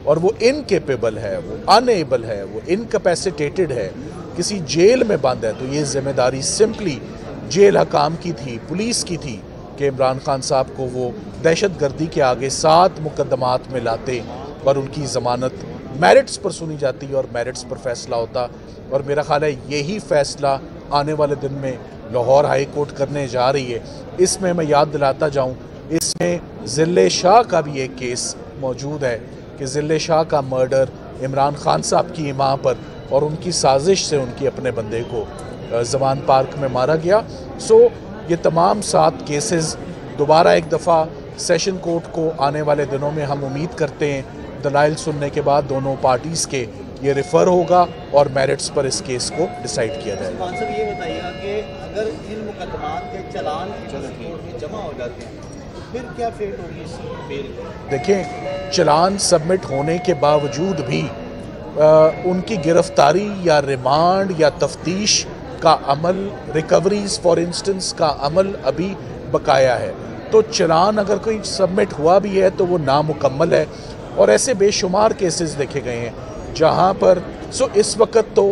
और वो इनकेपेबल है, वो अनएबल है, वो इनकैपेसिटेटेड है, किसी जेल में बंद है, तो ये जिम्मेदारी सिंपली जेल हकाम की थी, पुलिस की थी कि इमरान खान साहब को वो दहशत गर्दी के आगे 7 मुकदमात में लाते और उनकी ज़मानत मेरिट्स पर सुनी जाती और मेरिट्स पर फैसला होता। और मेरा ख्याल है यही फ़ैसला आने वाले दिन में लाहौर हाई कोर्ट करने जा रही है। इसमें मैं याद दिलाता जाऊं, इसमें ज़िले शाह का भी एक केस मौजूद है कि ज़िले शाह का मर्डर इमरान खान साहब की मां पर और उनकी साजिश से उनके अपने बंदे को जवान पार्क में मारा गया। सो ये तमाम 7 केसेस दोबारा एक दफ़ा सेशन कोर्ट को आने वाले दिनों में हम उम्मीद करते हैं दलाइल सुनने के बाद दोनों पार्टीज़ के ये रेफ़र होगा और मेरिट्स पर इस केस को डिसाइड किया जाएगा। ये बताइएगा कि अगर इन मुकदमात के चालान कोर्ट में जमा हो जाते हैं फिर क्या फेट होगी इस बेल की? देखें, चालान सबमिट होने के बावजूद भी उनकी गिरफ्तारी या रिमांड या तफ्तीश का अमल, रिकवरीज फॉर इंस्टेंस का अमल अभी बकाया है। तो चालान अगर कोई सबमिट हुआ भी है तो वो नामुकम्मल है और ऐसे बेशुमार केसेस देखे गए हैं जहां पर इस वक्त तो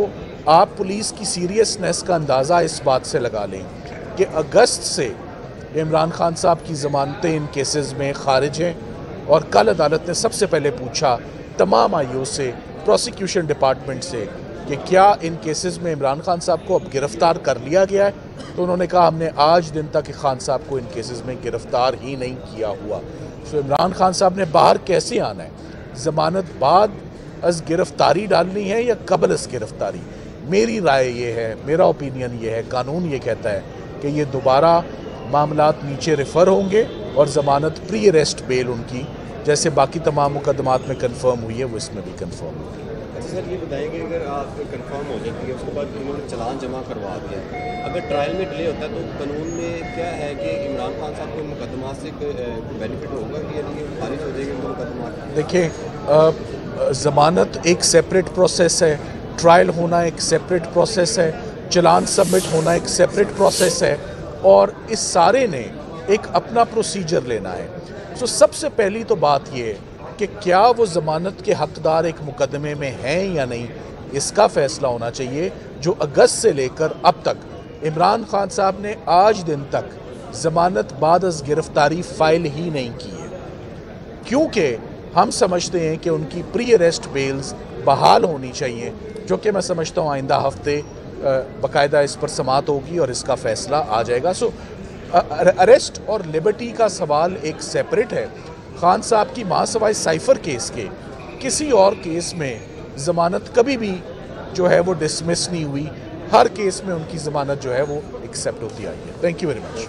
आप पुलिस की सीरियसनेस का अंदाज़ा इस बात से लगा लें कि अगस्त से इमरान खान साहब की ज़मानतें इन केसेस में खारिज हैं और कल अदालत ने सबसे पहले पूछा तमाम आईओ से, प्रोसिक्यूशन डिपार्टमेंट से कि क्या इन केसेस में इमरान खान साहब को अब गिरफ़्तार कर लिया गया है। तो उन्होंने कहा हमने आज दिन तक खान साहब को इन केसेस में गिरफ़्तार ही नहीं किया हुआ। तो इमरान खान साहब ने बाहर कैसे आना है, ज़मानत बाद अस गिरफ़्तारी डालनी है या कबल अस गिरफ़्तारी? मेरी राय ये है, मेरा ओपिनियन ये है, कानून ये कहता है कि ये दोबारा मामलात नीचे रेफ़र होंगे और ज़मानत प्री अरेस्ट बेल उनकी जैसे बाकी तमाम मुकदमात में कंफर्म हुई है वो इसमें भी कंफर्म होगी। अच्छा सर, ये बताइए कि अगर आप कंफर्म हो जाती है उसके बाद उन्होंने चालान जमा करवा दिया, अगर ट्रायल में डिले होता है तो कानून में क्या है कि इमरान खान साहब को मुकदमा से बेनिफिट होगा कि यानी खारिज हो जाएगी मुकदमा? देखिए, ज़मानत एक सेपरेट प्रोसेस है, ट्रायल होना एक सेपरेट प्रोसेस है, चालान सबमिट होना एक सेपरेट प्रोसेस है और इस सारे ने एक अपना प्रोसीजर लेना है। तो सबसे पहली तो बात ये है कि क्या वो ज़मानत के हकदार एक मुकदमे में हैं या नहीं, इसका फ़ैसला होना चाहिए जो अगस्त से लेकर अब तक इमरान खान साहब ने आज दिन तक ज़मानत बाद अज़ गिरफ़्तारी फ़ाइल ही नहीं की है, क्योंकि हम समझते हैं कि उनकी प्री अरेस्ट बेल्स बहाल होनी चाहिए, जो कि मैं समझता हूँ आइंदा हफ्ते बाकायदा इस पर समात होगी और इसका फ़ैसला आ जाएगा। अरेस्ट और लिबर्टी का सवाल एक सेपरेट है। खान साहब की मां सवाए साइफर केस के किसी और केस में ज़मानत कभी भी जो है वो डिसमिस नहीं हुई, हर केस में उनकी ज़मानत जो है वो एक्सेप्ट होती आई है। Thank you very much.